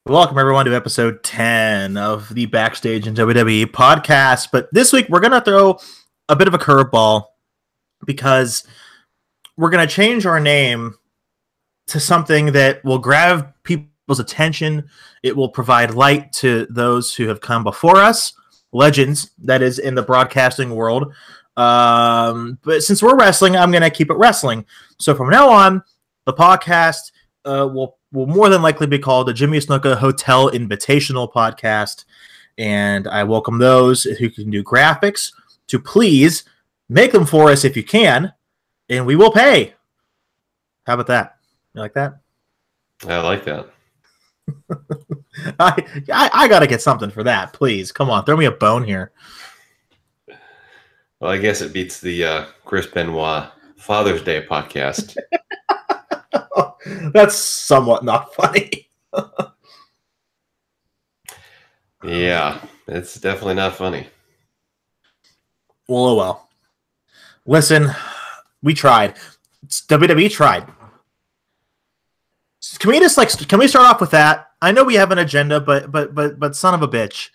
Welcome, everyone, to episode 10 of the Backstage and WWE podcast. But this week, we're going to throw a bit of a curveball because we're going to change our name to something that will grab people's attention. It will provide light to those who have come before us, legends, that is, in the broadcasting world. But since we're wrestling, I'm going to keep it wrestling. So from now on, the podcast will more than likely be called the Jimmy Snuka Hotel Invitational Podcast, and I welcome those who can do graphics to please make them for us if you can, and we will pay. How about that? You like that? I like that. I got to get something for that, please. Come on, throw me a bone here. Well, I guess it beats the Chris Benoit Father's Day podcast. That's somewhat not funny. Yeah, it's definitely not funny. Well, oh well. Listen, we tried. WWE tried. Can we start off with that? I know we have an agenda, but son of a bitch.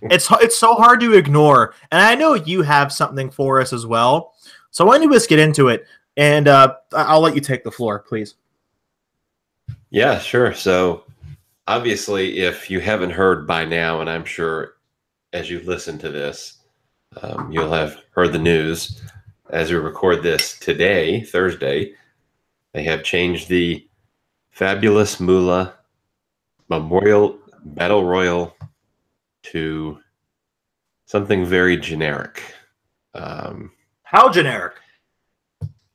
It's so hard to ignore. And I know you have something for us as well. So why don't we just get into it? And I'll let you take the floor, please. Yeah, sure. So obviously, if you haven't heard by now, and I'm sure as you listen to this, you'll have heard the news. As we record this today, Thursday, they have changed the Fabulous Moolah Memorial Battle Royal to something very generic. How generic?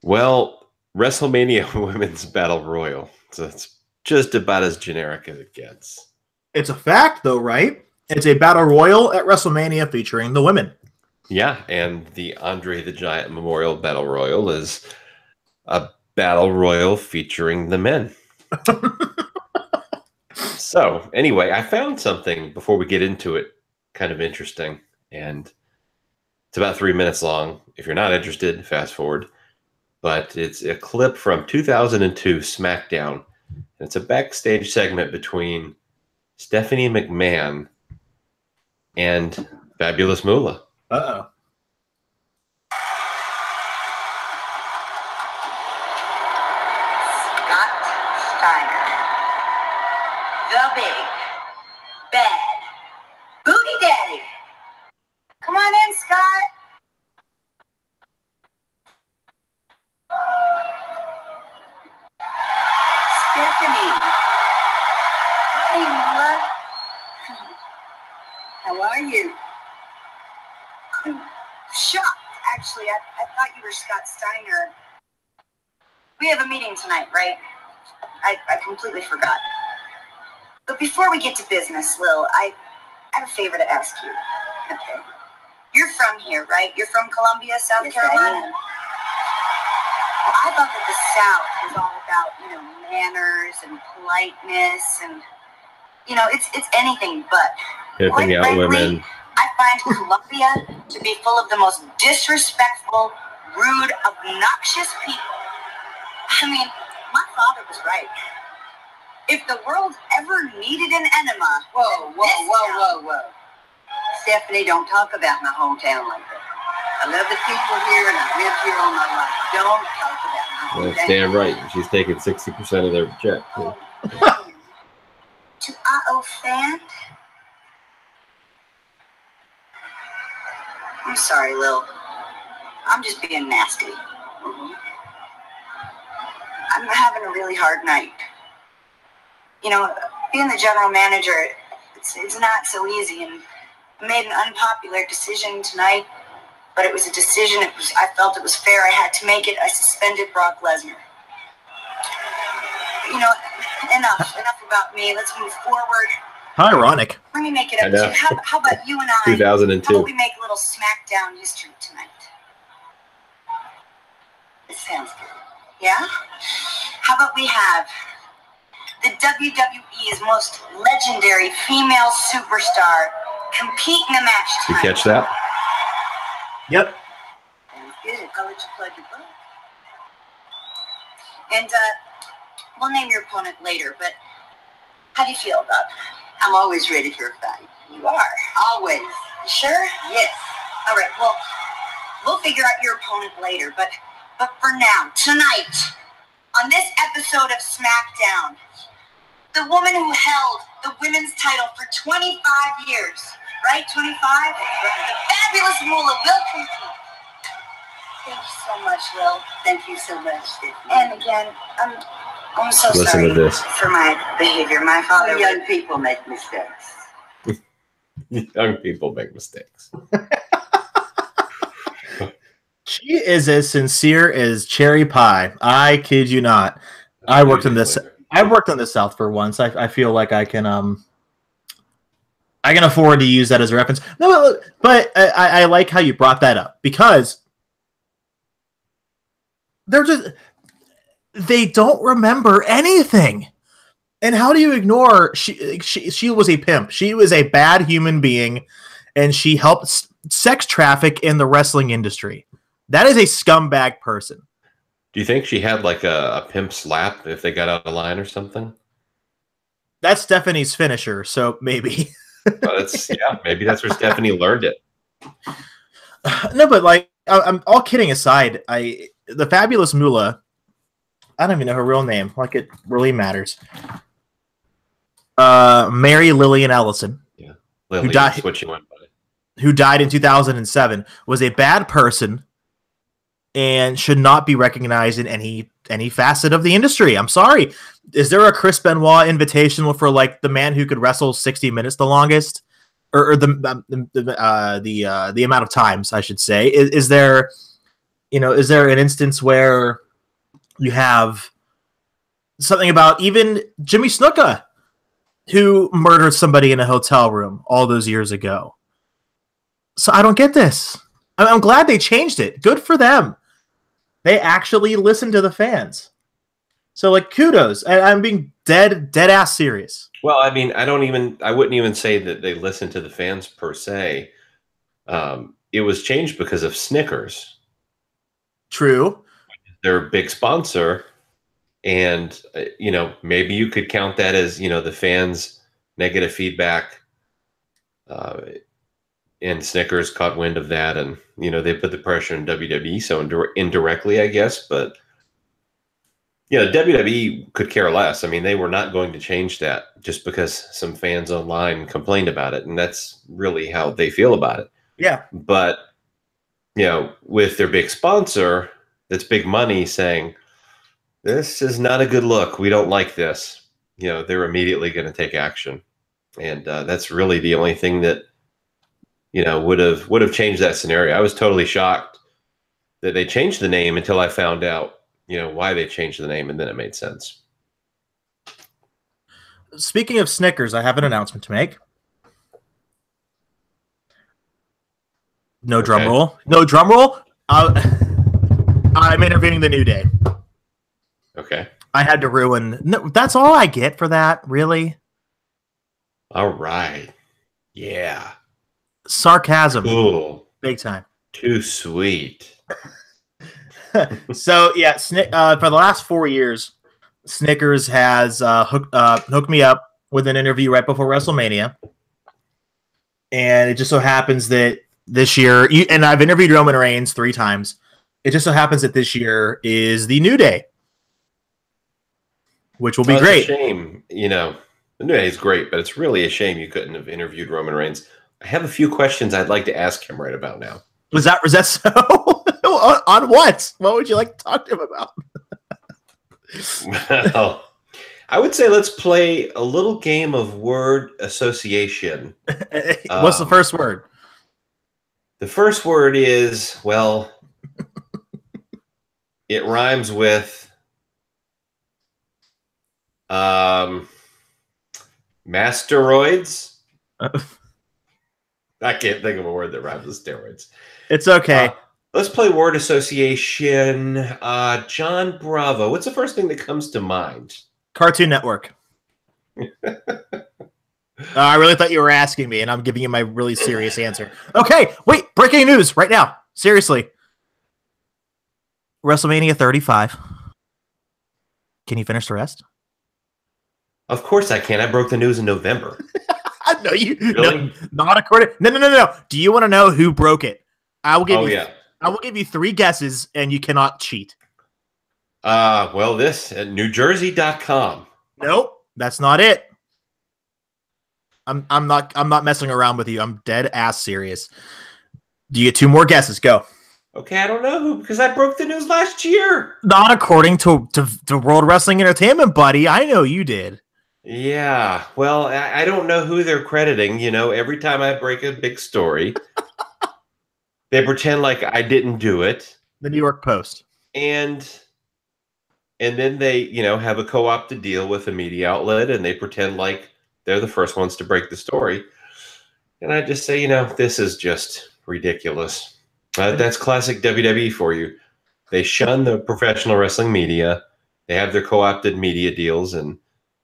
Well, WrestleMania Women's Battle Royal. So it's just about as generic as it gets. It's a fact, though, right? It's a battle royal at WrestleMania featuring the women. Yeah, and the Andre the Giant Memorial Battle Royal is a battle royal featuring the men. So, anyway, I found something before we get into it kind of interesting, and it's about 3 minutes long. If you're not interested, fast forward. But it's a clip from 2002 Smackdown. It's a backstage segment between Stephanie McMahon and Fabulous Moolah. Uh-oh. Scott Steiner. The big, bad, booty daddy. Come on in, Scott. Stephanie. Hi, Moolah. How are you? I'm shocked, actually. I thought you were Scott Steiner. We have a meeting tonight, right? I completely forgot. But before we get to business, Lil, I have a favor to ask you. Okay. You're from here, right? You're from Columbia, South Carolina? Well, I thought that the South was all about, manners and politeness and, it's anything but. Pimping out women. I find Columbia to be full of the most disrespectful, rude, obnoxious people. I mean, my father was right. If the world ever needed an enema... Whoa. Stephanie, don't talk about my hometown like that. I love the people here and I lived here all my life. Don't talk about my hometown. That's damn right. She's taking 60% of their check. To I offend? I'm sorry, Lil. I'm just being nasty. I'm having a really hard night. Being the general manager, it's not so easy, and I made an unpopular decision tonight, but it was a decision. I felt it was fair. I had to make it. I suspended Brock Lesnar. Enough about me. Let's move forward. How ironic. Let me make it up to you. How about you and I? 2002. How about we make a little Smackdown history tonight? It sounds good. Yeah? How about we have the WWE's most legendary female superstar compete in a match You tonight? catch that? Yep. Good. I'll let you plug your book. And we'll name your opponent later, but How do you feel about it? I'm always ready for a fight. You are? Always. You sure? Yes. All right, well, we'll figure out your opponent later, but for now, tonight, on this episode of Smackdown, the woman who held the women's title for 25 years, right? 25? The fabulous Moolah will compete. Thank you so much, Will. Thank you so much. And again, I'm so sorry for my behavior. My father. Young people make mistakes. Young people make mistakes. She is as sincere as cherry pie. I kid you not. I worked in the South for once. I feel like I can afford to use that as a reference. No, but I like how you brought that up because they don't remember anything. And how do you ignore she was a pimp. She was a bad human being and she helped sex traffic in the wrestling industry. That is a scumbag person. Do you think she had like a pimp slap if they got out of line or something? That's Stephanie's finisher, so maybe. Maybe that's where Stephanie learned it. No, but like, I'm all kidding aside. The fabulous Moolah, I don't even know her real name. Like it really matters. Mary Lillian Ellison, Lily, that's what she went by. Who died in 2007, was a bad person and should not be recognized in any facet of the industry. I'm sorry. Is there a Chris Benoit invitational for like the man who could wrestle 60 minutes the longest, or the amount of times I should say? Is there an instance where you have something about even Jimmy Snuka, who murdered somebody in a hotel room all those years ago? So I don't get this. I'm glad they changed it. Good for them. They actually listen to the fans. So like kudos. I'm being dead ass serious. Well, I mean, I wouldn't even say that they listen to the fans per se. It was changed because of Snickers. True. They're a big sponsor. And, maybe you could count that as, the fans' negative feedback. And Snickers caught wind of that, and they put the pressure on WWE, so indirectly, I guess. But WWE could care less. I mean, they were not going to change that just because some fans online complained about it, and that's really how they feel about it. Yeah. But with their big sponsor, that's big money, saying this is not a good look. We don't like this. They're immediately going to take action, and that's really the only thing that would have changed that scenario. I was totally shocked that they changed the name until I found out, why they changed the name, and then it made sense. Speaking of Snickers, I have an announcement to make. No drum roll. No drum roll. I'm interviewing the New Day. Okay. I had to ruin. No, that's all I get for that, really. All right. Yeah. Sarcasm. Cool. Big time. Too sweet. So, yeah, for the last 4 years, Snickers has hooked me up with an interview right before WrestleMania. And it just so happens that this year, and I've interviewed Roman Reigns 3 times. It just so happens that this year is the New Day, which will be great. It's a shame, the New Day is great, but it's really a shame you couldn't have interviewed Roman Reigns. I have a few questions I'd like to ask him right about now. Was that so? On what? What would you like to talk to him about? Well, I would say let's play a little game of word association. What's the first word? The first word is, well, it rhymes with masteroids. I can't think of a word that rhymes with steroids. It's okay. Let's play word association. John Bravo. What's the first thing that comes to mind? Cartoon Network. I really thought you were asking me, and I'm giving you my really serious answer. Okay, wait. Breaking news right now. Seriously. WrestleMania 35. Can you finish the rest? Of course I can. I broke the news in November. No, you Really? no, not according. No. Do you want to know who broke it? I will give you. I will give you 3 guesses, and you cannot cheat. Well, this at NewJersey.com. Nope, that's not it. I'm not messing around with you. I'm dead ass serious. Do you get 2 more guesses? Go. Okay, I don't know who, because I broke the news last year. Not according to World Wrestling Entertainment, buddy. I know you did. Yeah, well, I don't know who they're crediting. You know, every time I break a big story, they pretend like I didn't do it. The New York Post. And then they, you know, have a co-opted deal with a media outlet, and they pretend like they're the first ones to break the story. And I just say, you know, this is just ridiculous. That's classic WWE for you. They shun the professional wrestling media. They have their co-opted media deals, and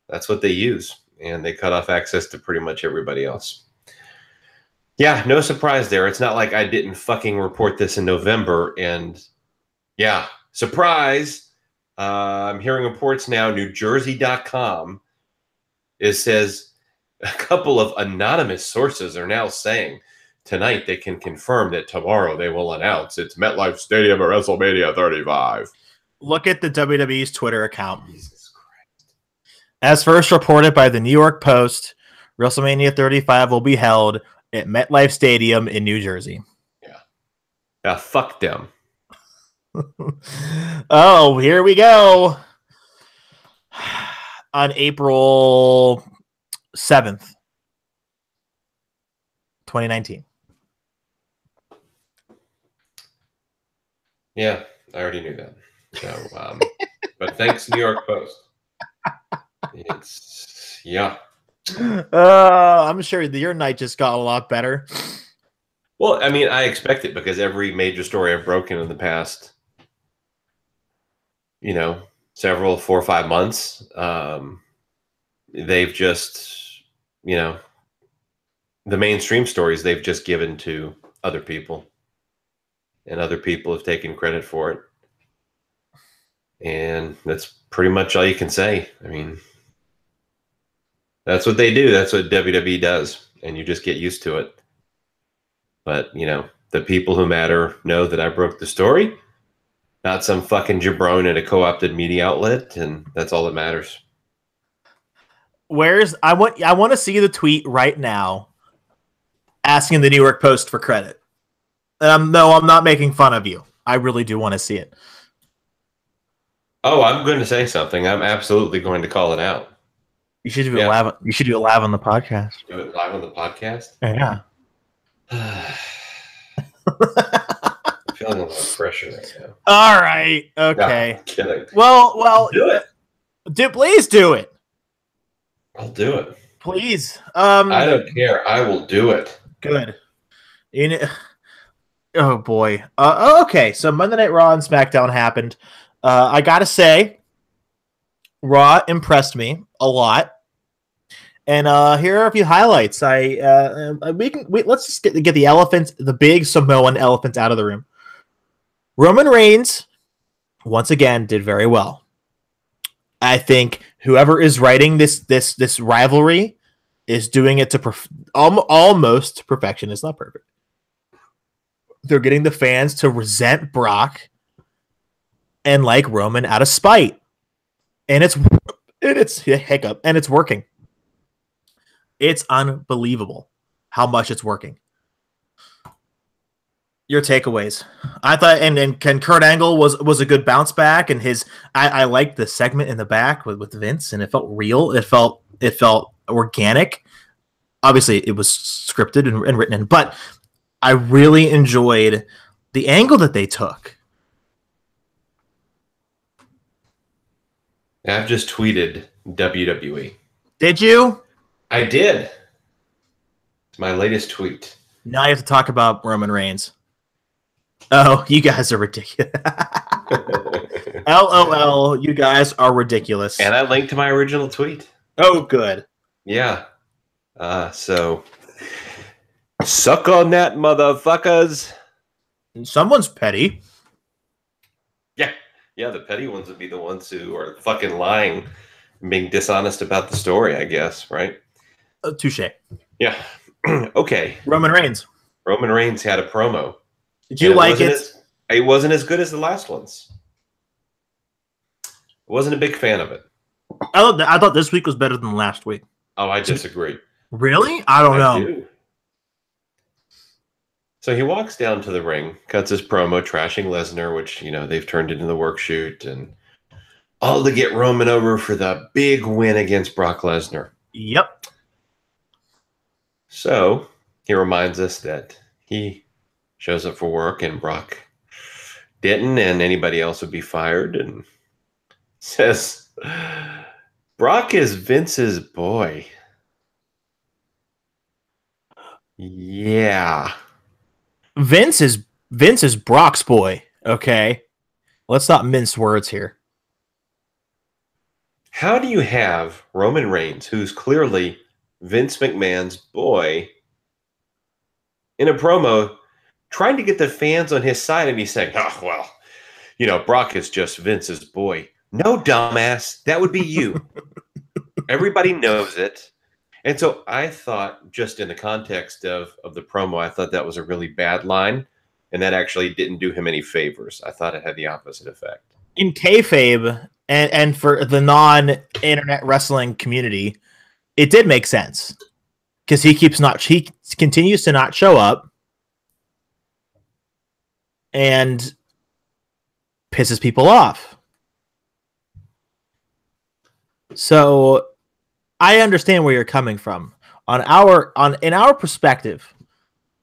that's what they use. And they cut off access to pretty much everybody else. Yeah, no surprise there. It's not like I didn't fucking report this in November. And yeah, surprise. I'm hearing reports now, NewJersey.com. It says a couple of anonymous sources are now saying tonight they can confirm that tomorrow they will announce it's MetLife Stadium at WrestleMania 35. Look at the WWE's Twitter account. Jesus Christ. As first reported by the New York Post, WrestleMania 35 will be held at MetLife Stadium in New Jersey. Yeah, fuck them. Oh, here we go. On April 7th, 2019. Yeah, I already knew that. So, but thanks, New York Post. It's, yeah. I'm sure your night just got a lot better. Well, I mean, I expect it because every major story I've broken in the past, you know, 4 or 5 months, they've just, you know, the mainstream stories they've just given to other people, and other people have taken credit for it. And that's pretty much all you can say. I mean, that's what they do. That's what WWE does. And you just get used to it. But, you know, the people who matter know that I broke the story, not some fucking jabron at a co-opted media outlet. And that's all that matters. I want to see the tweet right now asking the New York Post for credit. No, I'm not making fun of you. I really do want to see it. Oh, I'm going to say something. I'm absolutely going to call it out. You should do it live. You should do it live on the podcast. Do it live on the podcast? Yeah. I'm feeling a lot of pressure right now. All right. Okay. No, I'm kidding. Well, do it. Please do it. I'll do it. Please. I don't care. I will do it. Good. Oh boy. Okay. So Monday Night Raw and SmackDown happened. I gotta say, Raw impressed me a lot. And here are a few highlights. Let's just get the elephant, the big Samoan elephant, out of the room. Roman Reigns, once again, did very well. I think whoever is writing this rivalry is doing it to almost perfection. It's not perfect. They're getting the fans to resent Brock and like Roman out of spite, and it's hiccup, and it's working. It's unbelievable how much it's working. Your takeaways. I thought, and Kurt Angle was a good bounce back, and I liked the segment in the back with Vince, and it felt real. It felt organic. Obviously, it was scripted and written in, but I really enjoyed the angle that they took. I've just tweeted WWE. Did you? I did. It's my latest tweet. Now you have to talk about Roman Reigns. Oh, you guys are ridiculous. LOL, you guys are ridiculous. And I linked to my original tweet. Oh, good. Yeah. So suck on that, motherfuckers. Someone's petty. Yeah. Yeah, the petty ones would be the ones who are fucking lying being dishonest about the story, I guess, right? Touche. Yeah. Okay. Roman Reigns. Roman Reigns had a promo. Did you like it? It wasn't as good as the last ones. I wasn't a big fan of it. I thought this week was better than last week. Oh, I disagree. Really? I don't know. Do. So he walks down to the ring, cuts his promo, trashing Lesnar, which, they've turned into the work shoot, and all to get Roman over for the big win against Brock Lesnar. Yep. So he reminds us that he shows up for work and Brock didn't, and anybody else would be fired, and says Brock is Vince's boy. Yeah. Vince is Brock's boy, okay? Let's not mince words here. How do you have Roman Reigns, who's clearly Vince McMahon's boy, in a promo trying to get the fans on his side, and he's saying, oh, well, Brock is just Vince's boy. No, dumbass. That would be you. Everybody knows it. And so I thought, just in the context of the promo, I thought that was a really bad line, and that actually didn't do him any favors. I thought it had the opposite effect. In kayfabe, and for the non-internet wrestling community, it did make sense. Because he continues to not show up and pisses people off. So I understand where you're coming from. In our perspective,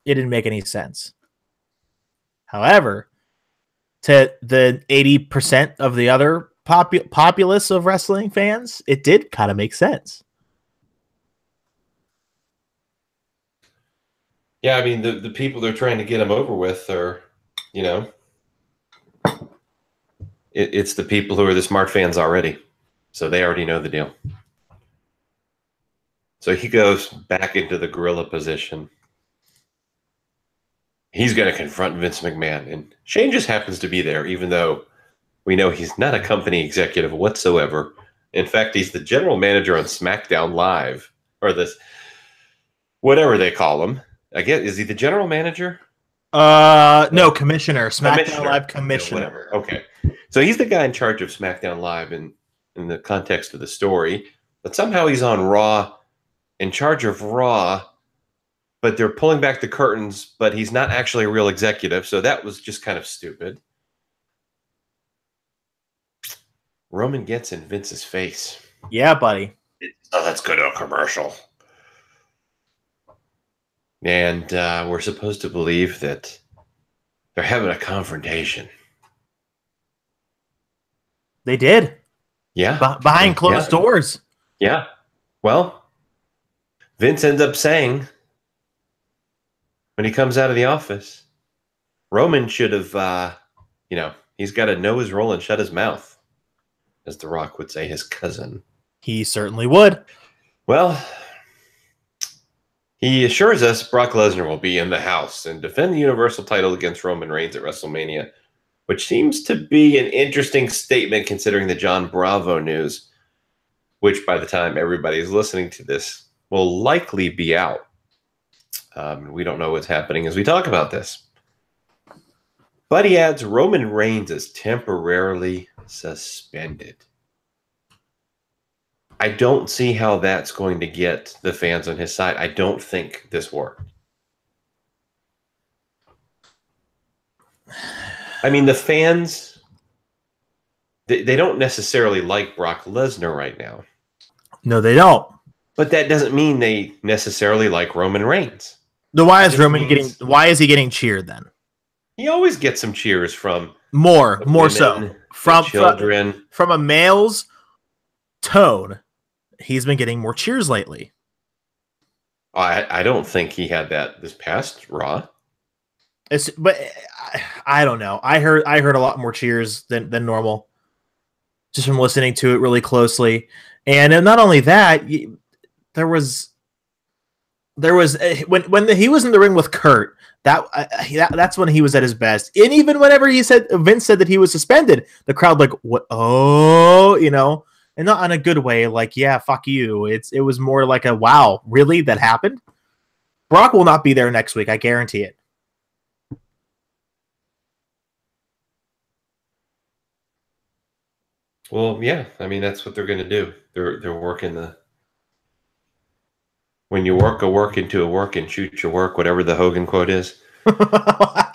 it didn't make any sense. However, to the 80% of the other populace of wrestling fans, it did kind of make sense. Yeah, I mean, the people they're trying to get him over with are, it's the people who are the smart fans already. So they already know the deal. So he goes back into the gorilla position. He's going to confront Vince McMahon. And Shane just happens to be there, even though we know he's not a company executive whatsoever. In fact, he's the general manager on Smackdown Live, or this, whatever they call him. I guess, is he the general manager? No, commissioner. Smackdown Live commissioner. Yeah, whatever. Okay. So he's the guy in charge of Smackdown Live in the context of the story. But somehow he's on Raw, in charge of Raw, but they're pulling back the curtains, but he's not actually a real executive. So that was just kind of stupid. Roman gets in Vince's face. Yeah, buddy. Let's go to a commercial. And we're supposed to believe that they're having a confrontation. They did. Yeah. Behind closed doors. Yeah. Well, Vince ends up saying, when he comes out of the office, Roman should have, he's got to know his role and shut his mouth, as The Rock would say, his cousin. He certainly would. Well, he assures us Brock Lesnar will be in the house and defend the Universal title against Roman Reigns at WrestleMania, which seems to be an interesting statement considering the John Bravo news, which by the time everybody is listening to this will likely be out. We don't know what's happening as we talk about this. But he adds Roman Reigns is temporarily suspended. I don't see how that's going to get the fans on his side. I don't think this worked. I mean, the fans, they don't necessarily like Brock Lesnar right now. No, they don't. But that doesn't mean they necessarily like Roman Reigns. Why is he getting cheered then? He always gets some cheers from more women, so from children. From a male's tone, he's been getting more cheers lately. I don't think he had that this past Raw. But I don't know. I heard a lot more cheers than normal, just from listening to it really closely. And not only that, there was when he was in the ring with Kurt. That's when he was at his best. And even whenever Vince said that he was suspended, the crowd like, what? Oh, and not in a good way. Like, yeah, fuck you. It was more like a wow, really, that happened. Brock will not be there next week. I guarantee it. Well, yeah. I mean, that's what they're going to do. They're working the. When you work a work into a work and shoot your work, whatever the Hogan quote is. I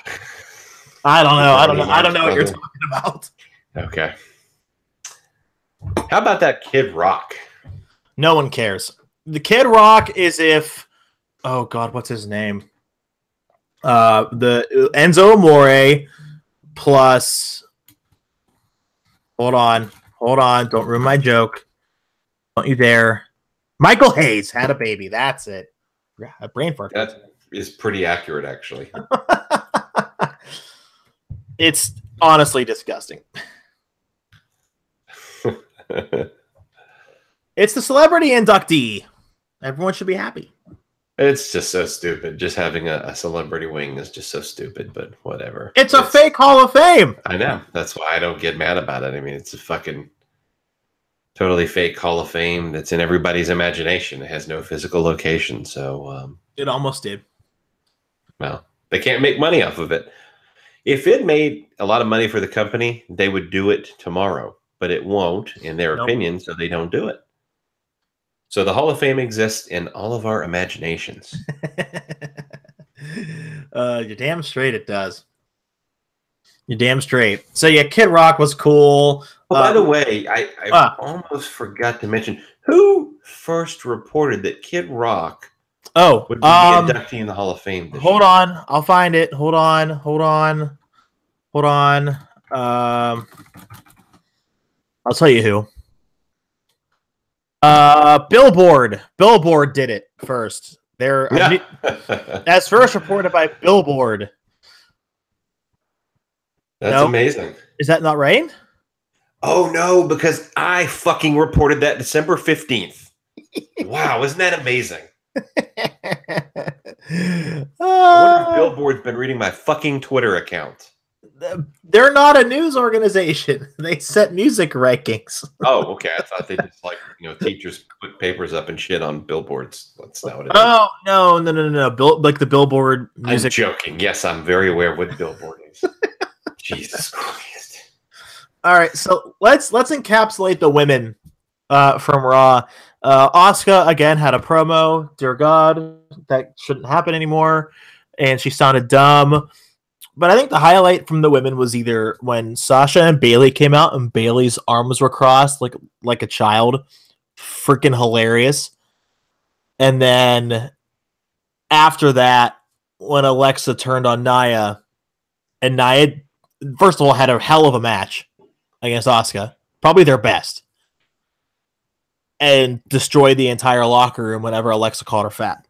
don't know. I don't know what you're talking about. Okay. How about that Kid Rock? No one cares. The Kid Rock is if, oh God, what's his name? The Enzo Amore plus. Hold on, don't ruin my joke. Don't you dare. Michael Hayes had a baby. That's it. A brain fart. That is pretty accurate, actually. It's honestly disgusting. It's the celebrity inductee. Everyone should be happy. It's just so stupid. Just having a celebrity wing is just so stupid, but whatever. It's a fake Hall of Fame. I know. That's why I don't get mad about it. I mean, it's a fucking totally fake Hall of Fame that's in everybody's imagination. It has no physical location. So it almost did. Well, they can't make money off of it. If it made a lot of money for the company, they would do it tomorrow, but it won't, in their opinion, so they don't do it. So the Hall of Fame exists in all of our imaginations. You're damn straight it does. You're damn straight. So yeah, Kid Rock was cool. Oh, by the way, I almost forgot to mention who first reported that Kid Rock would be the inductee in the Hall of Fame. Hold on, I'll find it. Hold on. I'll tell you who. Billboard did it first. As first reported by Billboard. That's amazing. Is that not right? Oh no, because I fucking reported that December 15th. Wow, isn't that amazing? I wonder if Billboard's been reading my fucking Twitter account. They're not a news organization. They set music rankings. Oh, okay. I thought they just teachers put papers up and shit on billboards. That's not what it is. Oh no. Like the Billboard music. I'm joking. Yes, I'm very aware of what Billboard is. Jesus Christ. All right, so let's encapsulate the women from Raw. Asuka again had a promo. Dear God, that shouldn't happen anymore, and she sounded dumb. But I think the highlight from the women was either when Sasha and Bayley came out and Bayley's arms were crossed like a child. Freaking hilarious. And then after that, when Alexa turned on Nia, and Nia, first of all, had a hell of a match against Asuka. Probably their best. And destroyed the entire locker room whenever Alexa called her fat.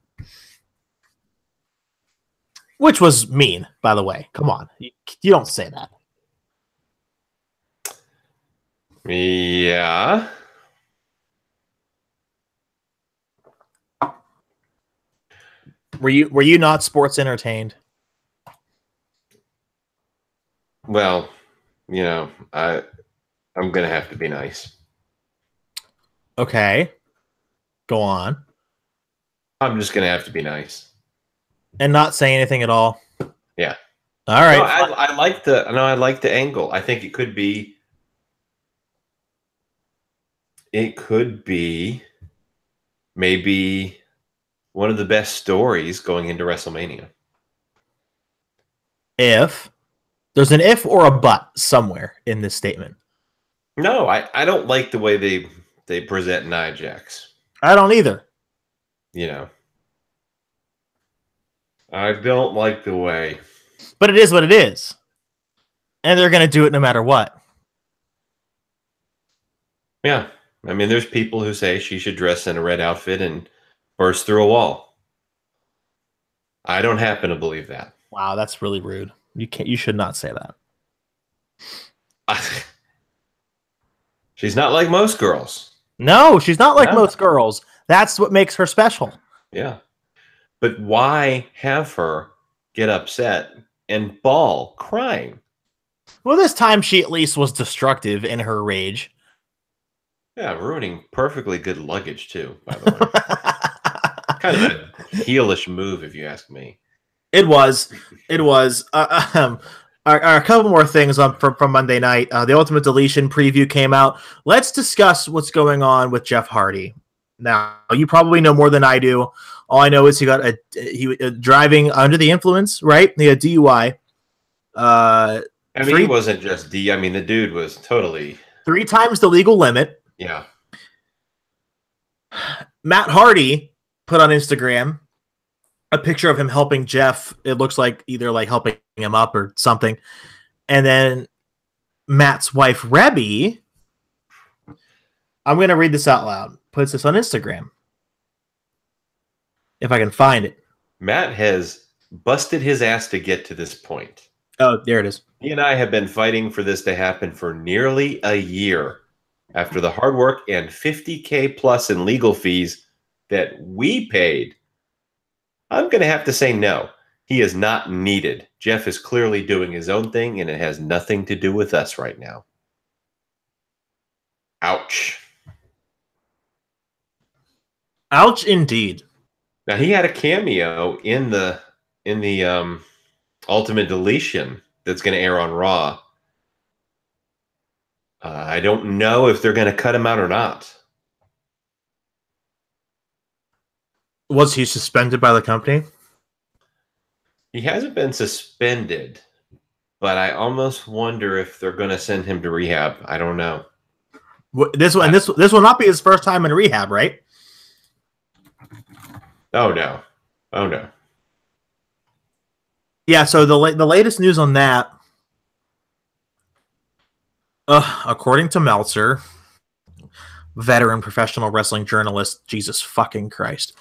Which was mean, by the way. Come on. You don't say that. Yeah. Were you not sports entertained? Well, I'm gonna have to be nice. Okay. Go on. I'm just gonna have to be nice. And not say anything at all. Yeah. All right. No, I like the angle. I think it could be maybe one of the best stories going into WrestleMania. If there's an if or a but somewhere in this statement. No, I don't like the way they present Nia Jax. I don't either. I don't like the way. But it is what it is. And they're going to do it no matter what. Yeah. I mean, there's people who say she should dress in a red outfit and burst through a wall. I don't happen to believe that. Wow, that's really rude. You should not say that. She's not like most girls. No, she's not like most girls. That's what makes her special. Yeah. But why have her get upset and bawl crying? Well, this time she at least was destructive in her rage. Yeah, ruining perfectly good luggage too, by the way. Kind of a heelish move, if you ask me. It was. It was. A couple more things from Monday night. The Ultimate Deletion preview came out. Let's discuss what's going on with Jeff Hardy. Now, you probably know more than I do. All I know is he driving under the influence, right? He had DUI. I mean, he wasn't just D. I mean, the dude was totally 3 times the legal limit. Yeah. Matt Hardy put on Instagram a picture of him helping Jeff. It looks like either like helping him up or something. And then Matt's wife, Rebby, I'm going to read this out loud, puts this on Instagram. If I can find it. Matt has busted his ass to get to this point. Oh, there it is. He and I have been fighting for this to happen for nearly a year after the hard work and $50K plus in legal fees that we paid. I'm going to have to say no. He is not needed. Jeff is clearly doing his own thing, and it has nothing to do with us right now. Ouch. Ouch, indeed. Now, he had a cameo in the Ultimate Deletion that's going to air on Raw. I don't know if they're going to cut him out or not. Was he suspended by the company? He hasn't been suspended, but I almost wonder if they're going to send him to rehab. I don't know. This will not be his first time in rehab, right? Oh no! Oh no! Yeah. So the latest news on that, according to Meltzer, veteran professional wrestling journalist, Jesus fucking Christ.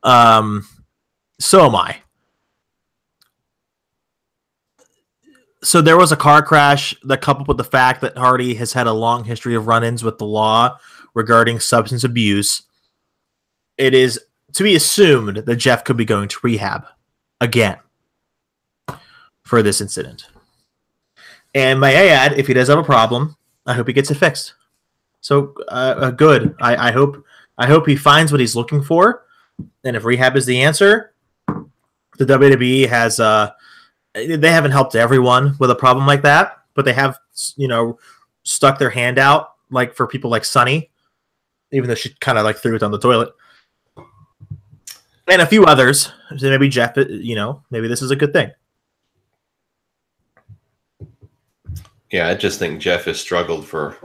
So am I. So there was a car crash that, coupled with the fact that Hardy has had a long history of run-ins with the law regarding substance abuse, it is to be assumed that Jeff could be going to rehab again for this incident. And may I add, if he does have a problem, I hope he gets it fixed. So good. I hope he finds what he's looking for. And if rehab is the answer, the WWE has they haven't helped everyone with a problem like that, but they have, stuck their hand out, like for people like Sunny, even though she kind of like threw it down the toilet, and a few others. So maybe Jeff, maybe this is a good thing. Yeah, I just think Jeff has struggled for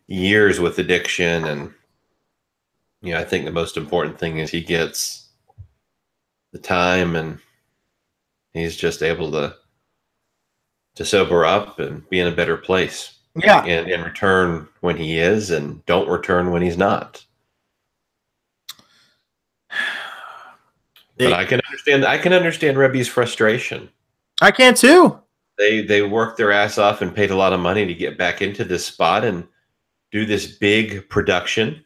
years with addiction, and I think the most important thing is he gets the time, and he's just able to sober up and be in a better place. Yeah, and return when he is, and don't return when he's not. But I can understand Rebby's frustration. I can too. They worked their ass off and paid a lot of money to get back into this spot and do this big production,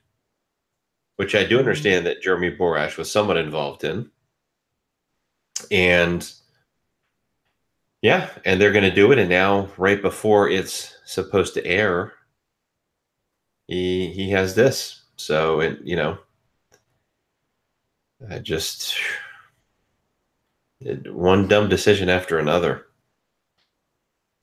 which I do understand that Jeremy Borash was somewhat involved in. And yeah, and they're going to do it. And now, right before it's supposed to air, he has this. So, one dumb decision after another.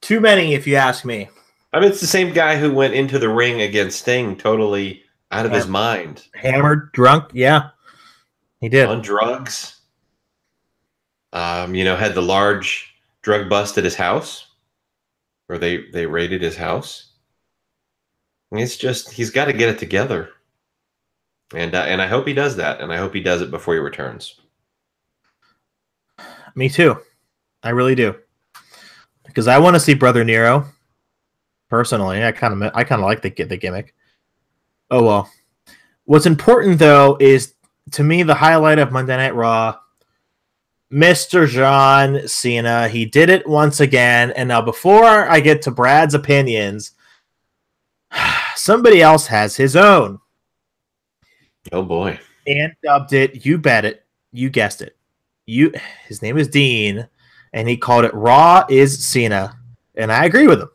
Too many, if you ask me. I mean, it's the same guy who went into the ring against Sting totally out of his mind. Hammered, drunk, yeah. He did. On drugs. Had the large drug bust at his house, where they raided his house. And it's just, he's got to get it together. And I hope he does that, and I hope he does it before he returns. Me too. I really do. Because I want to see Brother Nero. Personally, I kind of like the gimmick. Oh well. What's important though is, to me, the highlight of Monday Night Raw, Mr. John Cena. He did it once again. And now, before I get to Brad's opinions, somebody else has his own. Oh boy. And dubbed it. You bet it. You guessed it. His name is Dean, and he called it Raw is Cena. And I agree with him.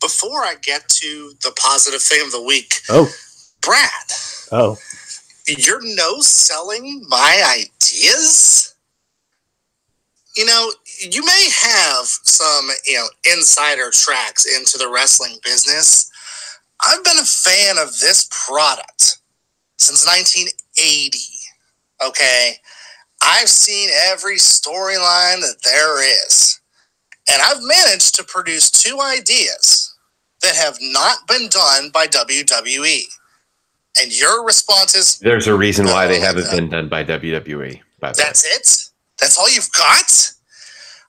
before I get to the positive thing of the week, Brad. Oh. You're no-selling my ideas? You know, you may have some, insider tracks into the wrestling business. I've been a fan of this product since 1980, okay? I've seen every storyline that there is. And I've managed to produce 2 ideas that have not been done by WWE. And your response is... There's a reason why they haven't been done by WWE, by the way. That's it? That's all you've got?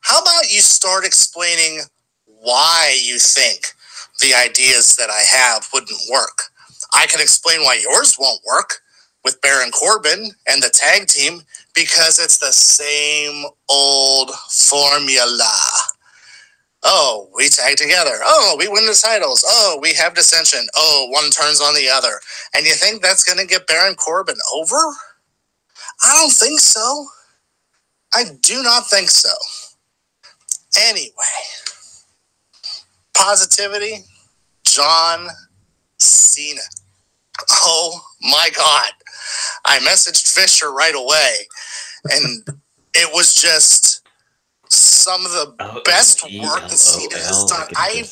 How about you start explaining why you think the ideas that I have wouldn't work? I can explain why yours won't work with Baron Corbin and the tag team because it's the same old formula. Oh, we tag together. Oh, we win the titles. Oh, we have dissension. Oh, one turns on the other. And you think that's going to get Baron Corbin over? I don't think so. I do not think so. Anyway, positivity, John Cena. Oh my God. I messaged Fisher right away, and it was just some of the best work that Cena has done. I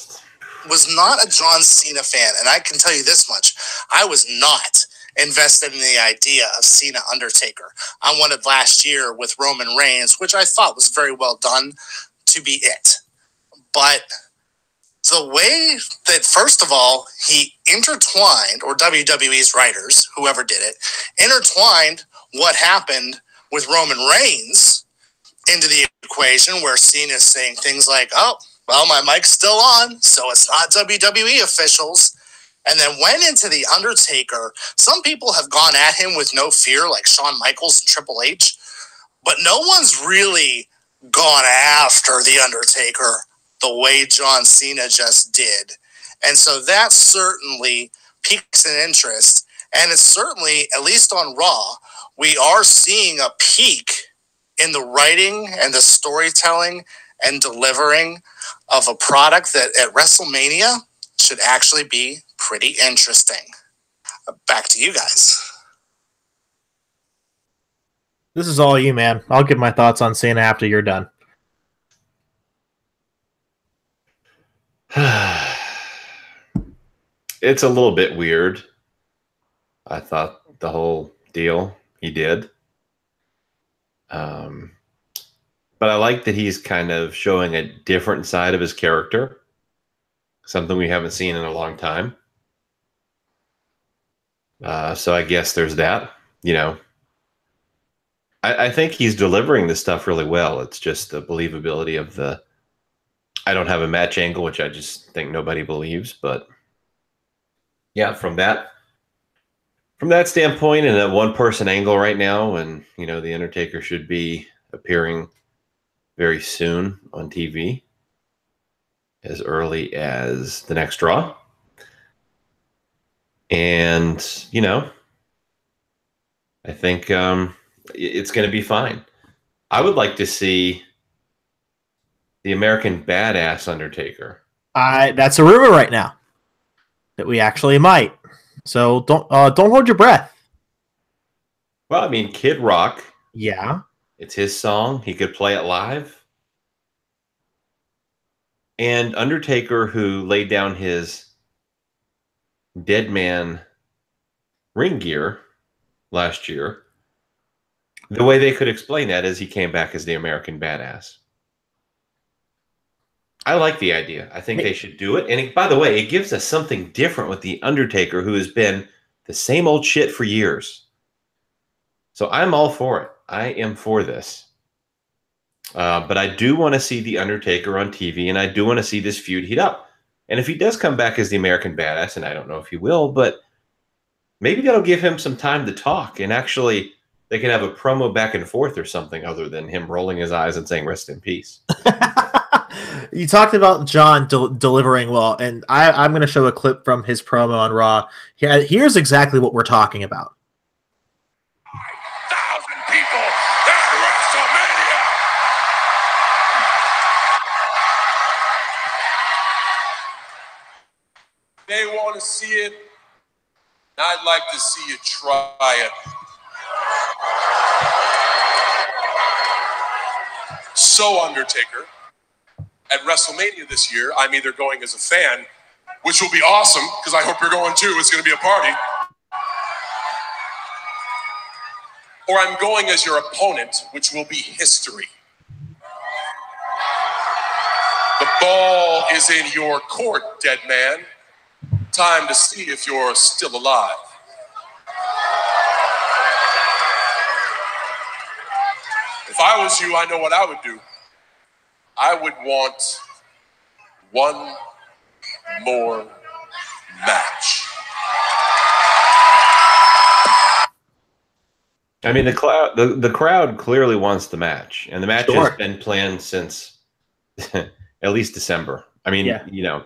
was not a John Cena fan, and I can tell you this much. I was not invested in the idea of Cena Undertaker. I wanted last year with Roman Reigns, which I thought was very well done, to be it. But the way that, first of all, he intertwined, or WWE's writers, whoever did it, intertwined what happened with Roman Reigns into the equation, where Cena's saying things like, oh, well, my mic's still on, so it's not WWE officials. And then went into the Undertaker. Some people have gone at him with no fear, like Shawn Michaels and Triple H, but no one's really gone after the Undertaker the way John Cena just did. And so that certainly piques an interest. And it's certainly, at least on Raw, we are seeing a peak in the writing and the storytelling and delivering of a product that at WrestleMania should actually be pretty interesting. Back to you guys. This is all you, man. I'll give my thoughts on Cena after you're done. It's a little bit weird. I thought the whole deal he did. But I like that he's kind of showing a different side of his character. Something we haven't seen in a long time. So I guess there's that. You know, I think he's delivering this stuff really well. It's just the believability of the... I don't have a match angle, which I just think nobody believes. But yeah, from that standpoint, and a one-person angle right now, and you know, the Undertaker should be appearing very soon on TV, as early as the next Raw. And, you know, I think it's going to be fine. I would like to see the American Badass Undertaker. That's a rumor right now that we actually might. So don't hold your breath. Well, I mean, Kid Rock. Yeah. It's his song. He could play it live. And Undertaker, who laid down his dead man ring gear last year, the way they could explain that is he came back as the American Badass. I like the idea. I think they should do it. And by the way, it gives us something different with the Undertaker, who has been the same old shit for years. So I'm all for it. I am for this. But I do want to see the Undertaker on TV, and I do want to see this feud heat up. And if he does come back as the American Badass, and I don't know if he will, but maybe that'll give him some time to talk, and actually they can have a promo back and forth or something other than him rolling his eyes and saying rest in peace. You talked about John delivering well, and I'm going to show a clip from his promo on Raw. Here's exactly what we're talking about. 5,000 people at WrestleMania. They want to see it. I'd like to see you try it. So, Undertaker, at WrestleMania this year, I'm either going as a fan, which will be awesome, because I hope you're going too. It's going to be a party. Or I'm going as your opponent, which will be history. The ball is in your court, dead man. Time to see if you're still alive. If I was you, I know what I would do. I would want one more match. I mean, the crowd clearly wants the match, and the match Sure. has been planned since at least December. I mean, Yeah. you know,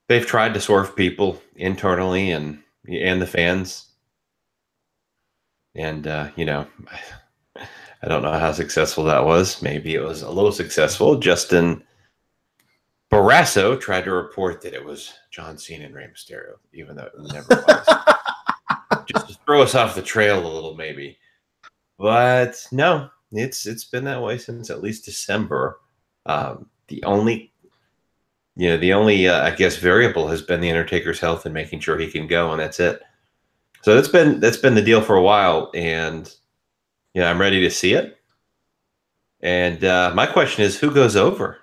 they've tried to swerve people internally and the fans, and you know, I don't know how successful that was. Maybe it was a little successful. Justin Barrasso tried to report that it was John Cena and Rey Mysterio, even though it never was. Just to throw us off the trail a little, maybe. But no, it's been that way since at least December. The only I guess variable has been the Undertaker's health and making sure he can go, and that's it. So that's been the deal for a while, and yeah, I'm ready to see it. And my question is, who goes over?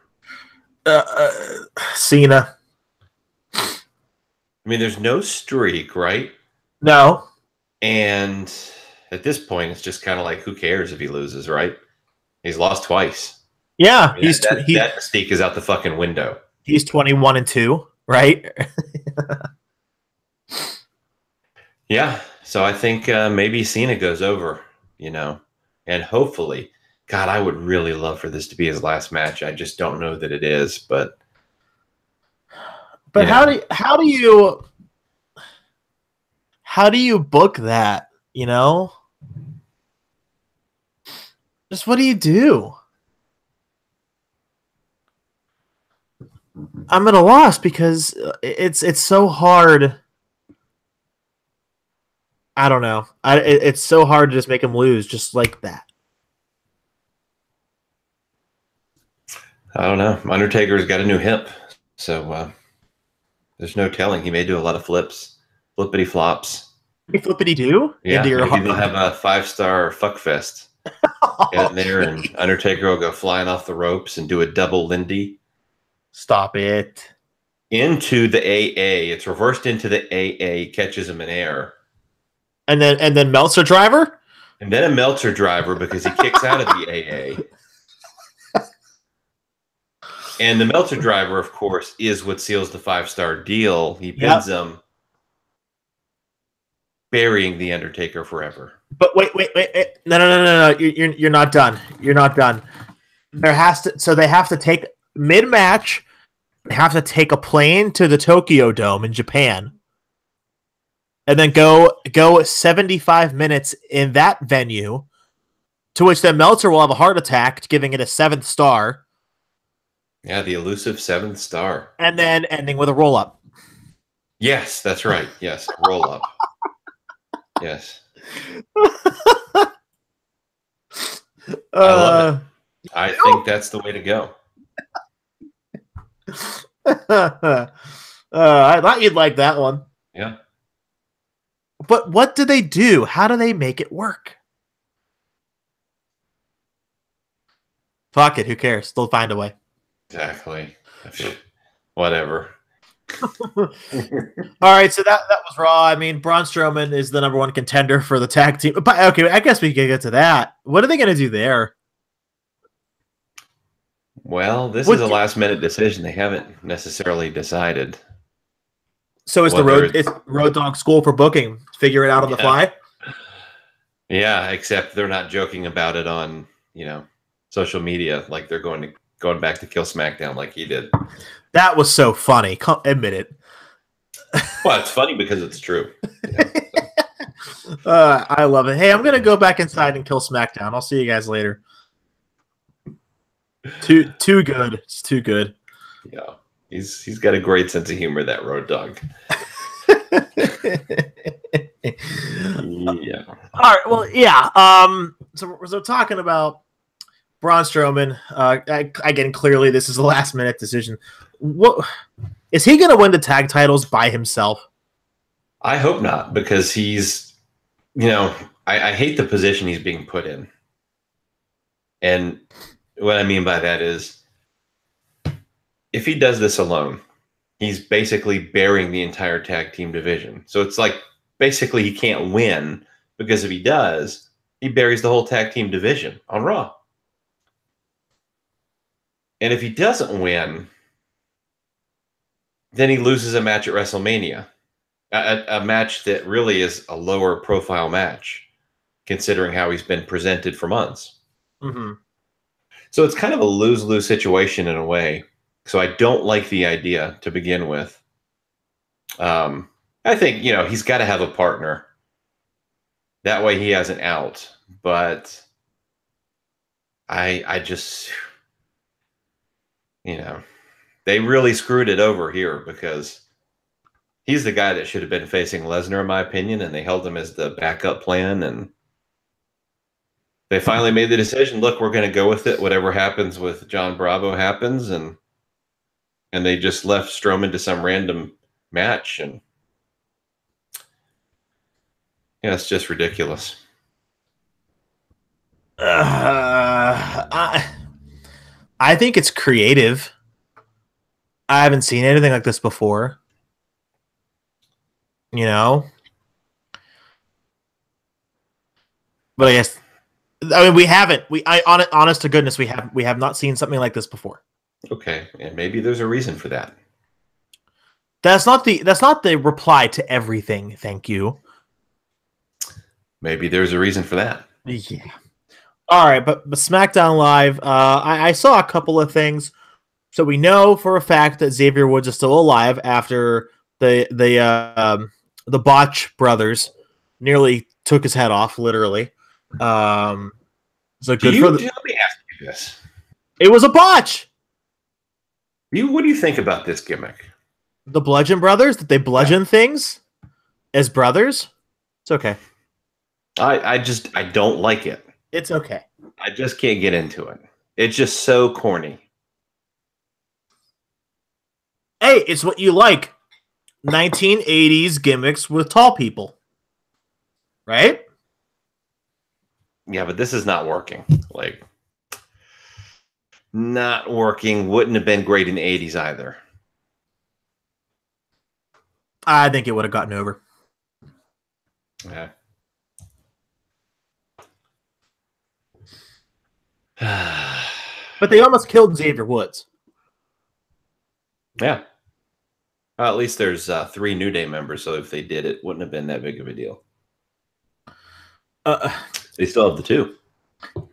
Cena. I mean, there's no streak, right? No. And at this point, it's just kind of like, who cares if he loses, right? He's lost twice. Yeah, I mean, that mystique is out the fucking window. He's 21-2, right? Yeah, so I think maybe Cena goes over, you know, and hopefully, God, I would really love for this to be his last match. I just don't know that it is, but But you know. how do you book that, you know? Just what do you do? I'm at a loss because it's so hard. I don't know. It's so hard to just make him lose just like that. I don't know. Undertaker's got a new hip, so there's no telling. He may do a lot of flippity flops. Flippity do? Yeah, Into your maybe they'll heart. have a 5-star fuck fest. Get in there, and Undertaker will go flying off the ropes and do a double Lindy Stop it. into the AA. It's reversed into the AA, catches him in air, And then Meltzer driver? and then a Meltzer driver because he kicks out of the AA. And the Meltzer driver, of course, is what seals the 5-star deal. He pins him, burying the Undertaker forever. But wait. No. You're not done. You're not done. They have to take mid-match, they have to take a plane to the Tokyo Dome in Japan. And then go 75 minutes in that venue, to which then Meltzer will have a heart attack, giving it a 7th star. Yeah, the elusive 7th star. And then ending with a roll-up. Yes, that's right. Yes, roll up. Yes. I love it. I think that's the way to go. I thought you'd like that one. Yeah. But what do they do? How do they make it work? Fuck it. Who cares? They'll find a way. Exactly. Whatever. All right, so that was Raw. I mean, Braun Strowman is the #1 contender for the tag team. But okay, I guess we can get to that. What are they going to do there? Well, this is a last-minute decision. They haven't necessarily decided. So is Road Dogg school for booking? Figure it out on the fly? Yeah, except they're not joking about it on, social media like they're going back to kill SmackDown like he did. That was so funny. Admit it. Well, it's funny because it's true. I love it. Hey, I'm gonna go back inside and kill SmackDown. I'll see you guys later. Too good. It's too good. Yeah. He's got a great sense of humor, that Road Dogg. Yeah. All right. Well, yeah. So talking about Braun Strowman. Again, clearly this is a last minute decision. What is he going to win the tag titles by himself? I hope not, because he's, I hate the position he's being put in. And what I mean by that is, if he does this alone, he's basically burying the entire tag team division. So it's like, basically he can't win, because if he does, he buries the whole tag team division on Raw. And if he doesn't win, then he loses a match at WrestleMania. A match that really is a lower profile match, considering how he's been presented for months. Mm-hmm. So it's kind of a lose-lose situation in a way. So I don't like the idea to begin with. I think, he's got to have a partner. That way he has an out. But I just, they really screwed it over here, because he's the guy that should have been facing Lesnar, in my opinion, and they held him as the backup plan, and they finally made the decision, look, we're going to go with it. Whatever happens with John Bravo happens, and they just left Strowman to some random match, and it's just ridiculous. I think it's creative. I haven't seen anything like this before. But I guess, we haven't. Honest to goodness, we have not seen something like this before. Okay, and maybe there's a reason for that. That's not the reply to everything. Thank you. Maybe there's a reason for that. Yeah. All right, but SmackDown Live, I saw a couple of things. So we know for a fact that Xavier Woods is still alive after the Botch brothers nearly took his head off, literally. So good for let me ask you this. It was a botch. What do you think about this gimmick? The Bludgeon Brothers? That they bludgeon things as brothers? It's okay. I don't like it. It's okay. I just can't get into it. It's just so corny. Hey, it's what you like. 1980s gimmicks with tall people. Right? Yeah, but this is not working. Not working. Wouldn't have been great in the 80s either. I think it would have gotten over. Yeah. But they almost killed Xavier Woods. Yeah. Well, at least there's 3 New Day members, so if they did, it wouldn't have been that big of a deal. They still have the 2.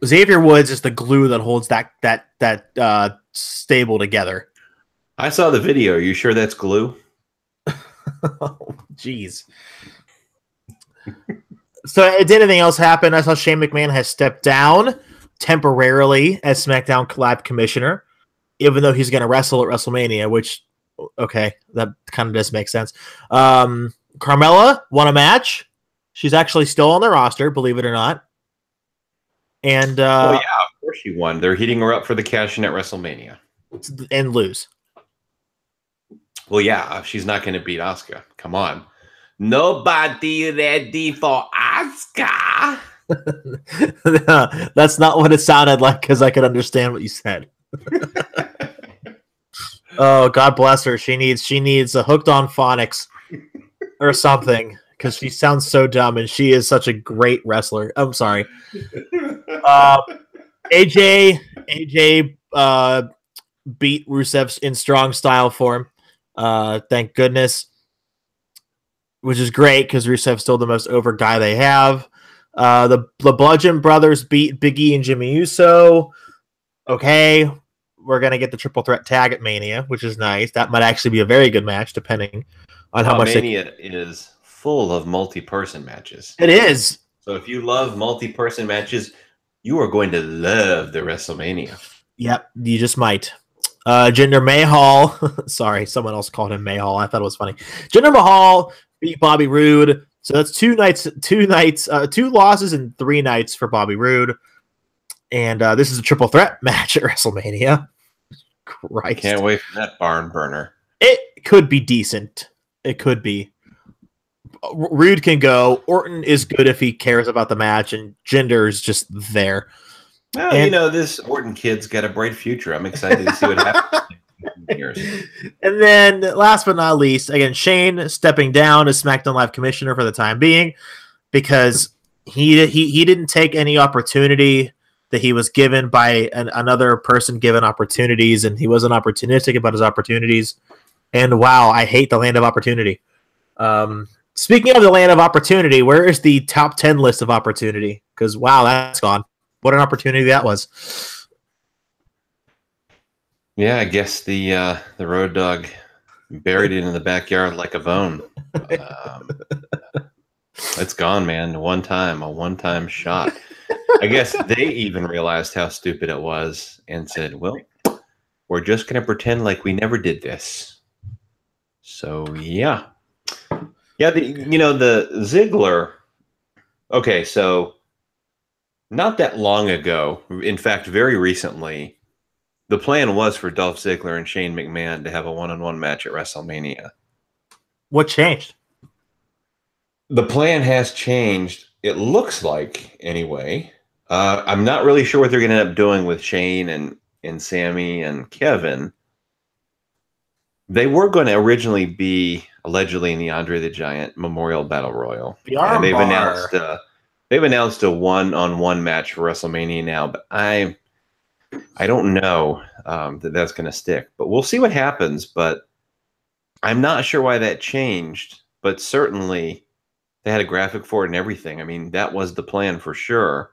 Xavier Woods is the glue that holds that stable together. I saw the video. Are you sure that's glue? Oh, jeez. So, did anything else happen? I saw Shane McMahon has stepped down temporarily as SmackDown Live commissioner, even though he's going to wrestle at WrestleMania, which, okay, that kind of does make sense. Carmella won a match. She's actually still on the roster, believe it or not. And oh yeah, of course she won. They're heating her up for the cash-in at WrestleMania. And lose. Well, yeah, she's not going to beat Asuka. Come on. Nobody ready for Asuka. That's not what it sounded like, because I could understand what you said. Oh, God bless her. She needs a Hooked on Phonics or something, because she sounds so dumb, and she is such a great wrestler. I'm sorry. AJ beat Rusev in strong style form. Thank goodness. Which is great, because Rusev's still the most over guy they have. The Bludgeon Brothers beat Big E and Jimmy Uso. Okay, we're going to get the triple threat tag at Mania, which is nice. That might actually be a very good match, depending on how much Mania is full of multi-person matches. It is. So if you love multi-person matches, you are going to love the WrestleMania. Yep, you just might. Jinder Mahal. Sorry, someone else called him Mahal. I thought it was funny. Jinder Mahal beat Bobby Roode. So that's two losses and 3 nights for Bobby Roode. And this is a triple threat match at WrestleMania. Christ. Can't wait for that barn burner. It could be decent. It could be. Roode can go. Orton is good if he cares about the match, and Jinder's just there. Well, you know, this Orton kid's got a bright future. I'm excited to see what happens. And then, last but not least, again, Shane stepping down as SmackDown Live commissioner for the time being because he didn't take any opportunity that he was given by another person given opportunities, and he wasn't opportunistic about his opportunities. And wow, I hate the land of opportunity. Speaking of the land of opportunity, where is the top 10 list of opportunity? Because wow, that's gone. What an opportunity that was. Yeah, I guess the Road Dogg buried it in the backyard like a bone. It's gone, man. A one-time shot. I guess they even realized how stupid it was and said, well, we're just going to pretend like we never did this. So, yeah. Yeah, the Ziggler. Okay, so not that long ago, in fact, very recently, the plan was for Dolph Ziggler and Shane McMahon to have a one-on-one match at WrestleMania. What changed? The plan has changed, it looks like, anyway. I'm not really sure what they're going to end up doing with Shane and Sammy and Kevin. They were going to originally be allegedly in the Andre the Giant Memorial Battle Royal. And they've announced a one-on-one match for WrestleMania now, but I don't know that's going to stick. But we'll see what happens. But I'm not sure why that changed. But certainly they had a graphic for it and everything. I mean, that was the plan for sure.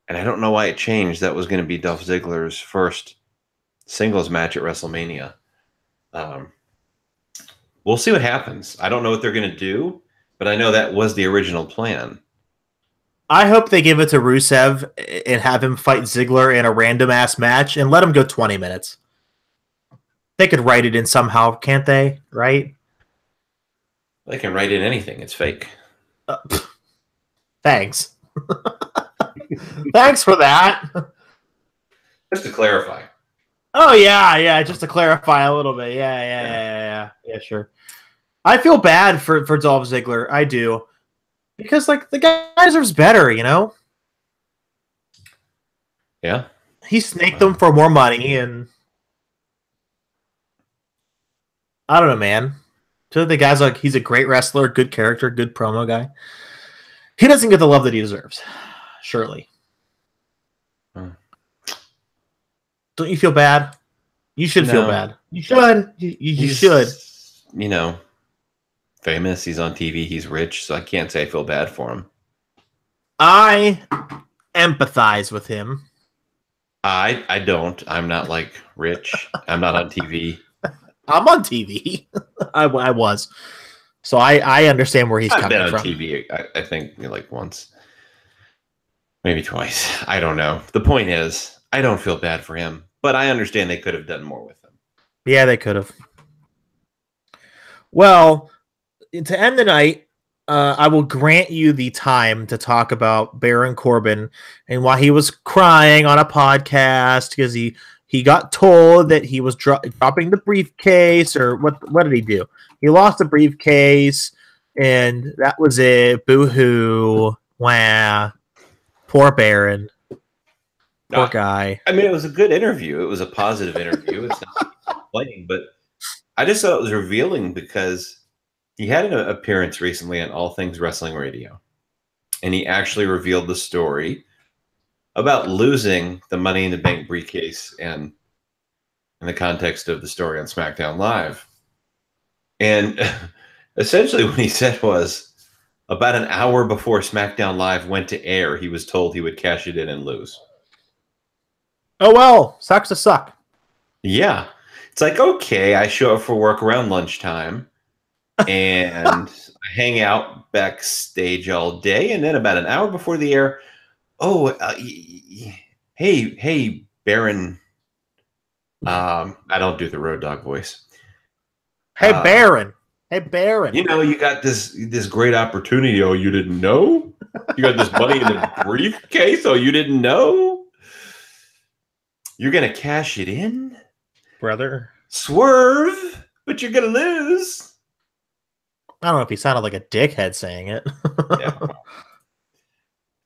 And I don't know why it changed. That was going to be Dolph Ziggler's first singles match at WrestleMania. We'll see what happens. I don't know what they're going to do, but I know that was the original plan. I hope they give it to Rusev and have him fight Ziggler in a random-ass match and let him go 20 minutes. They could write it in somehow, can't they? Right? They can write in anything. It's fake. Thanks. Thanks for that. Just to clarify. Oh, yeah, just to clarify a little bit. Yeah, sure. I feel bad for Dolph Ziggler. I do. Because, like, the guy deserves better, you know? Yeah. He snaked them for more money, and I don't know, man. So the guy's like, he's a great wrestler, good character, good promo guy. He doesn't get the love that he deserves, surely. Don't you feel bad? You should feel bad. You should. You should. You know, famous. He's on TV. He's rich, so I can't say I feel bad for him. I empathize with him. I don't. I'm not like rich. I'm not on TV. I'm on TV. I was. So I understand where he's I've coming been from. on TV, I think, like once. Maybe twice. I don't know. The point is, I don't feel bad for him, but I understand they could have done more with him. Yeah, they could have. Well, to end the night, I will grant you the time to talk about Baron Corbin and why he was crying on a podcast because he got told that he was dropping the briefcase, or what did he do? He lost the briefcase, and that was it. Boo-hoo. Wah. Poor Baron. Poor guy. I mean, it was a good interview. It was a positive interview. It's not complaining, but I just thought it was revealing because he had an appearance recently on All Things Wrestling Radio, and he actually revealed the story about losing the Money in the Bank briefcase and in the context of the story on SmackDown Live. And essentially what he said was about an hour before SmackDown Live went to air, he was told he would cash it in and lose. Oh, well, sucks to suck. Yeah. It's like, okay, I show up for work around lunchtime and I hang out backstage all day. And then about an hour before the air, hey, Baron. I don't do the Road Dogg voice. Hey, Baron. Hey, Baron. You know, you got this great opportunity. Oh, you didn't know? You got this money in the briefcase. Oh, you didn't know? You're going to cash it in? Brother. Swerve, but you're going to lose. I don't know if he sounded like a dickhead saying it. Yeah.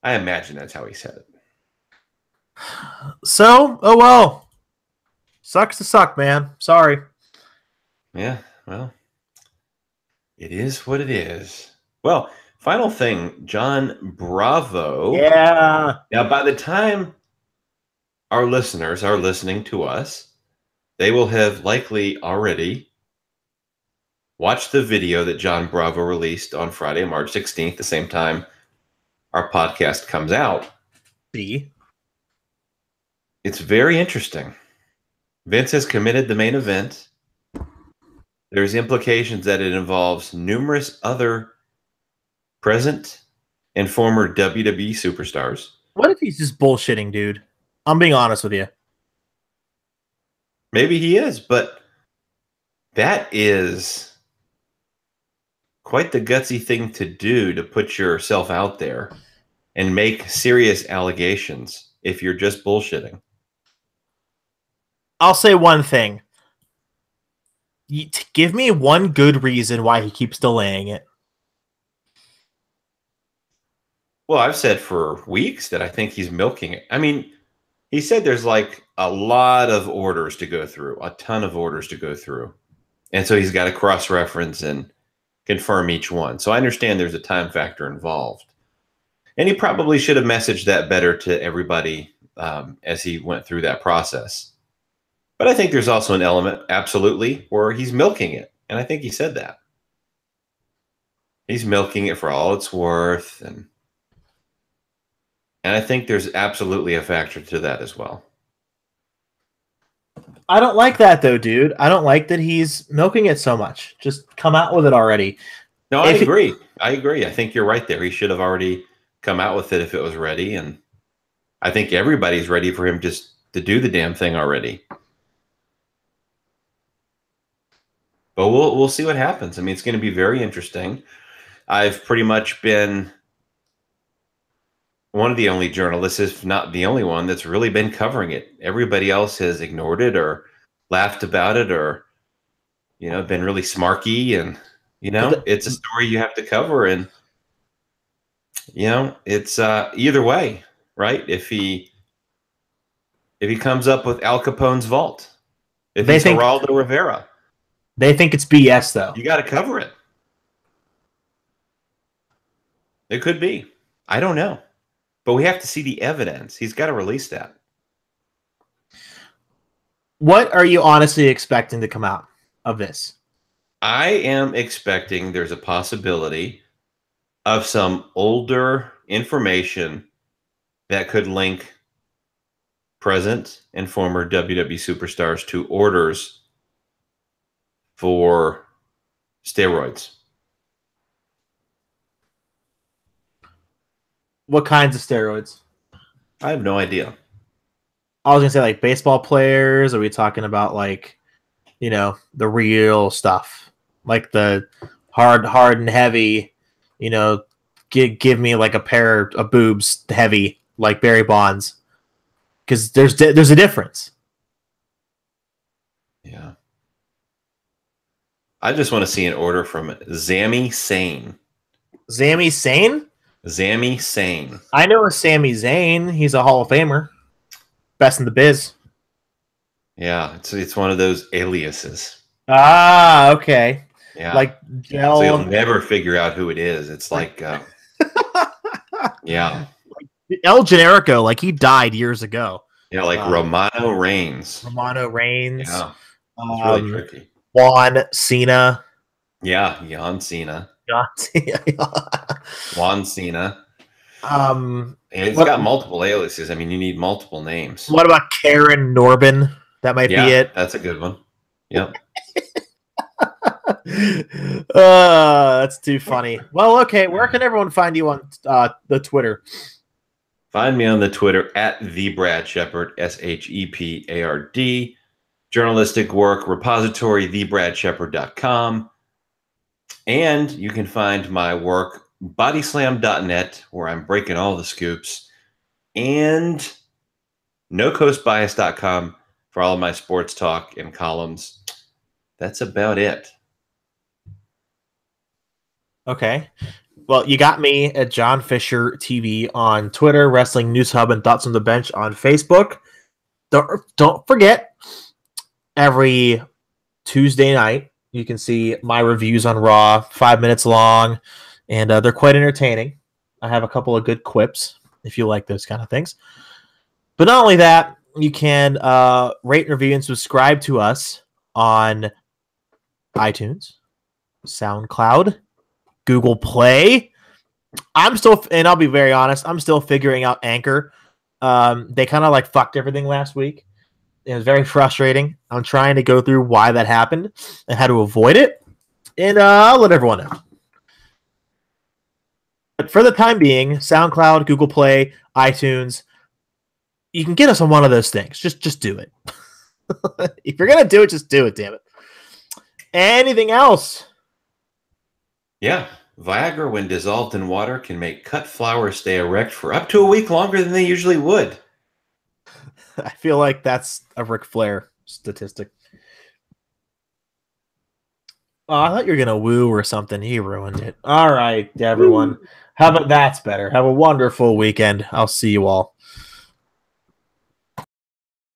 I imagine that's how he said it. So, oh well. Sucks to suck, man. Sorry. Yeah, well, it is what it is. Well, final thing, John Bravo. Yeah. Now, by the time our listeners are listening to us, they will have likely already watched the video that John Bravo released on Friday, March 16th, the same time our podcast comes out. B. It's very interesting. Vince has committed the main event. There's implications that it involves numerous other present and former WWE superstars. What if he's just bullshitting, dude? I'm being honest with you. Maybe he is, but that is quite the gutsy thing to do, to put yourself out there and make serious allegations if you're just bullshitting. I'll say one thing. Give me one good reason why he keeps delaying it. Well, I've said for weeks that I think he's milking it. I mean, he said there's like a lot of orders to go through, a ton of orders to go through. And so he's got to cross-reference and confirm each one. So I understand there's a time factor involved. And he probably should have messaged that better to everybody as he went through that process. But I think there's also an element, absolutely, where he's milking it. And I think he said that. He's milking it for all it's worth. And I think there's absolutely a factor to that as well. I don't like that, though, dude. I don't like that he's milking it so much. Just come out with it already. No, I agree. I agree. I think you're right there. He should have already come out with it if it was ready. And I think everybody's ready for him just to do the damn thing already. But we'll see what happens. I mean, it's going to be very interesting. I've pretty much been one of the only journalists, if not the only one, that's really been covering it. Everybody else has ignored it or laughed about it or, you know, been really smarky. And, you know, it's a story you have to cover. And, you know, it's either way, right? If he comes up with Al Capone's vault, if he's Geraldo Rivera. They think it's BS, though. You got to cover it. It could be. I don't know. But we have to see the evidence. He's got to release that. What are you honestly expecting to come out of this? I am expecting there's a possibility of some older information that could link present and former WWE superstars to orders for steroids. What kinds of steroids? I have no idea. I was going to say, like, baseball players. Are we talking about, like, you know, the real stuff? Like the hard and heavy, you know, give me, like, a pair of boobs heavy, like Barry Bonds. Because there's a difference. Yeah. I just want to see an order from Sami Zayn. Sami Zayn? Sami Zayn. I know a Sami Zayn. He's a Hall of Famer. Best in the biz. Yeah, it's one of those aliases. Ah, okay. Yeah. Like so you'll never figure out who it is. It's like yeah. El Generico, like he died years ago. Yeah, like Romano Reigns. Romano Reigns. Yeah. It's really tricky. Juan Cena. Yeah, John Cena. Juan Cena. It's got multiple aliases. I mean, you need multiple names. What about Karen Norbin? That might be it. That's a good one. Yep. That's too funny. Well, okay. Where can everyone find you on the Twitter? Find me on the Twitter at the Brad Shepard, SHEPARD. journalistic work repository, thebradshepard.com. And you can find my work, bodyslam.net, where I'm breaking all the scoops, and nocoastbias.com for all of my sports talk and columns. That's about it. Okay. Well, you got me at John Fisher TV on Twitter, Wrestling News Hub, and Thoughts on the Bench on Facebook. Don't forget, every Tuesday night, you can see my reviews on Raw, 5 minutes long, and they're quite entertaining. I have a couple of good quips if you like those kind of things. But not only that, you can rate, review, and subscribe to us on iTunes, SoundCloud, Google Play. And I'll be very honest, I'm still figuring out Anchor. They kind of like fucked everything last week. It was very frustrating. I'm trying to go through why that happened and how to avoid it. And I'll let everyone know. But for the time being, SoundCloud, Google Play, iTunes, you can get us on one of those things. Just do it. If you're going to do it, just do it, damn it. Anything else? Yeah. Viagra, when dissolved in water, can make cut flowers stay erect for up to a week longer than they usually would. I feel like that's a Ric Flair statistic. Oh, I thought you were going to woo or something. He ruined it. All right, everyone. How about that's better? Have a wonderful weekend. I'll see you all.